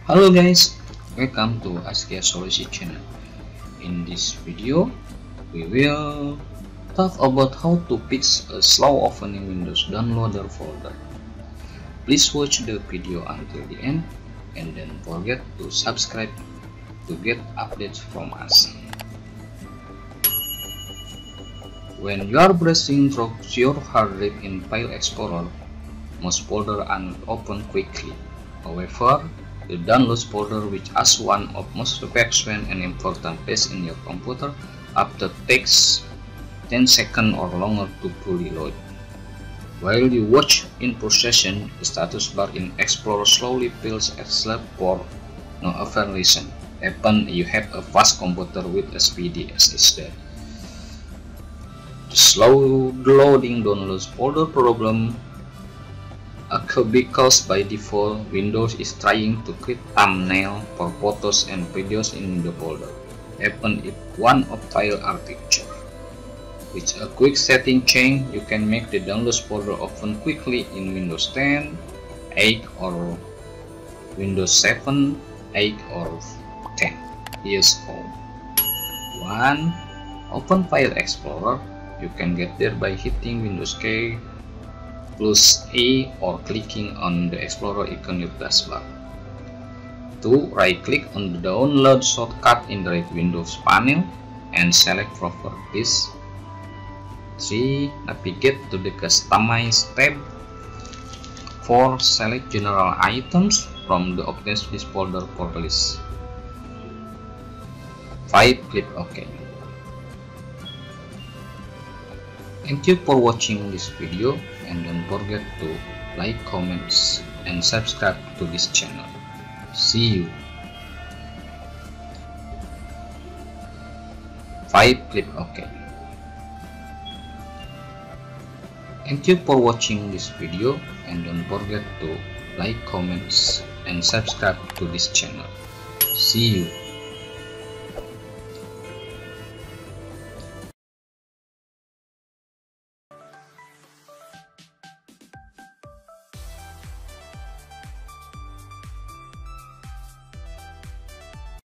Hello guys, welcome to Askia Solution channel. In this video, we will talk about how to fix a slow opening Windows downloader folder. Please watch the video until the end and don't forget to subscribe to get updates from us. When you are browsing through your hard drive in File Explorer, most folders are not open quickly. However, the Downloads folder, which is one of most frequent and important pages in your computer, often takes 10 seconds or longer to fully load. While you watch in processing, the status bar in Explorer slowly fills except for no other reason. Even you have a fast computer with a speedy SSD. The slow loading Downloads folder problem because by default Windows is trying to create thumbnail for photos and videos in the folder, even if one of file architecture. With a quick setting change, you can make the Downloads folder open quickly in Windows 10, 8 or Windows 7, 8 or 10. Here's how. 1. Open File Explorer. You can get there by hitting Windows key plus A or clicking on the Explorer icon in your taskbar. 2. Right click on the download shortcut in the right Windows panel and select Properties. 3. Navigate to the Customize tab. 4. Select General Items from the Objects List folder for list. 5. Click OK. Thank you for watching this video and don't forget to like, comments, and subscribe to this channel. See you. 5. Click OK. Thank you for watching this video and don't forget to like, comments, and subscribe to this channel. See you.